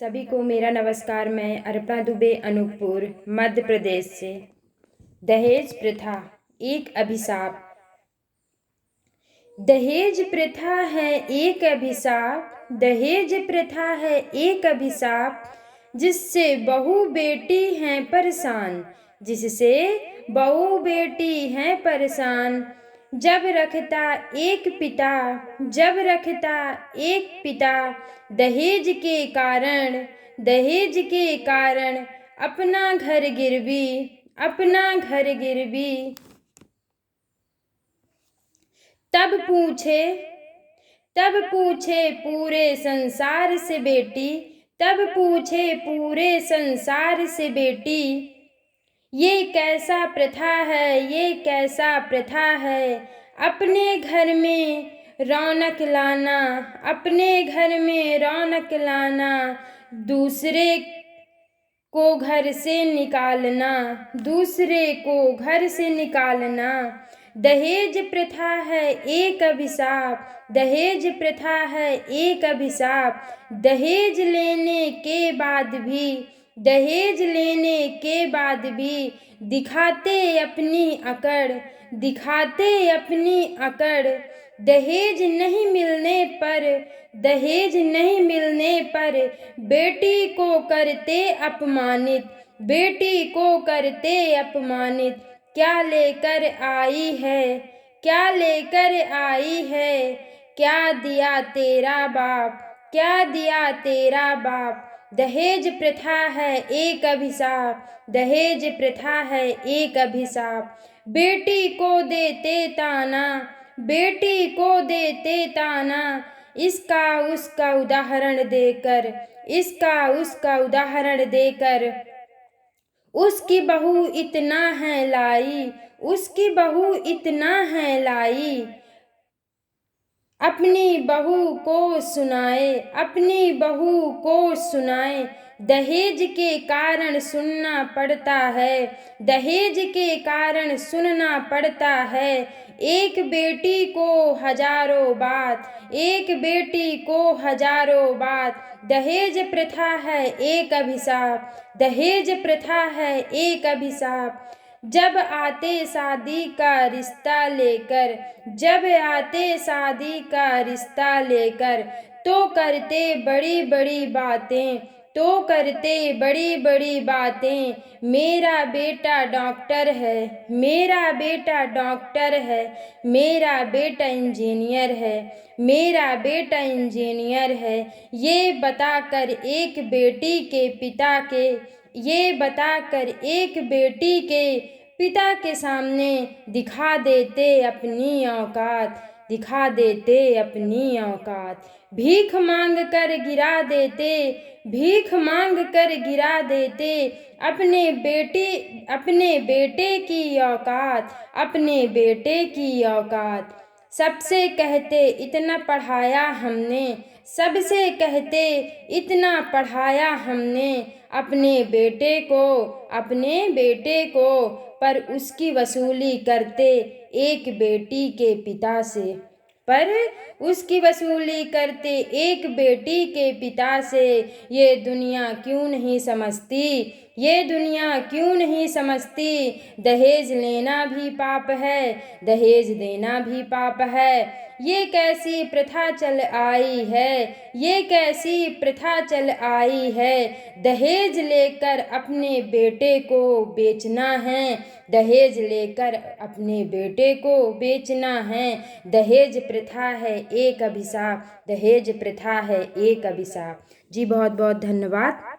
सभी को मेरा नमस्कार। मैं अर्पणा दुबे, अनूपपुर, मध्य प्रदेश से। दहेज प्रथा एक अभिशाप। दहेज प्रथा है एक अभिशाप, दहेज प्रथा है एक अभिशाप, जिससे बहू बेटी हैं परेशान, जिससे बहू बेटी हैं परेशान। जब रखता एक पिता, जब रखता एक पिता, दहेज के कारण, दहेज के कारण अपना घर गिरवी, अपना घर गिरवी। तब पूछे, तब पूछे पूरे संसार से बेटी, तब पूछे पूरे संसार से बेटी, ये कैसा प्रथा है, ये कैसा प्रथा है, अपने घर में रौनक लाना, अपने घर में रौनक लाना, दूसरे को घर से निकालना, दूसरे को घर से निकालना। दहेज प्रथा है एक अभिशाप, दहेज प्रथा है एक अभिशाप। दहेज लेने के बाद भी, दहेज लेने के बाद भी दिखाते अपनी अकड़, दिखाते अपनी अकड़। दहेज नहीं मिलने पर, दहेज नहीं मिलने पर बेटी को करते अपमानित, बेटी को करते अपमानित। क्या लेकर आई है, क्या लेकर आई है, क्या दिया तेरा बाप, क्या दिया तेरा बाप। दहेज प्रथा है एक अभिशाप, दहेज प्रथा है एक अभिशाप। बेटी को देते ताना, बेटी को देते ताना, इसका उसका उदाहरण देकर, इसका उसका उदाहरण देकर। उसकी बहू इतना है लाई, उसकी बहू इतना है लाई, अपनी बहू को सुनाए, अपनी बहू को सुनाए। दहेज के कारण सुनना पड़ता है, दहेज के कारण सुनना पड़ता है। एक बेटी को हजारों बात, एक बेटी को हजारों बात। दहेज प्रथा है एक अभिशाप, दहेज प्रथा है एक अभिशाप। जब आते शादी का रिश्ता लेकर, जब आते शादी का रिश्ता लेकर, तो करते बड़ी बड़ी बातें, तो करते बड़ी बड़ी बातें। मेरा बेटा डॉक्टर है, मेरा बेटा डॉक्टर है, मेरा बेटा इंजीनियर है, मेरा बेटा इंजीनियर है। ये बताकर एक बेटी के पिता के, ये बताकर एक बेटी के पिता के सामने दिखा देते अपनी औकात, दिखा देते अपनी औकात। भीख मांग कर गिरा देते, भीख मांग कर गिरा देते अपने बेटी, अपने बेटे की औकात, अपने बेटे की औकात। सबसे कहते इतना पढ़ाया हमने, सबसे कहते इतना पढ़ाया हमने, अपने बेटे को, अपने बेटे को, पर उसकी वसूली करते एक बेटी के पिता से, पर उसकी वसूली करते एक बेटी के पिता से। ये दुनिया क्यों नहीं समझती, ये दुनिया क्यों नहीं समझती। दहेज लेना भी पाप है, दहेज देना भी पाप है। ये कैसी प्रथा चल आई है, ये कैसी प्रथा चल आई है। दहेज लेकर अपने बेटे को बेचना है, दहेज लेकर अपने बेटे को बेचना है। दहेज प्रथा है एक अभिशाप, दहेज प्रथा है एक अभिशाप। जी बहुत बहुत धन्यवाद।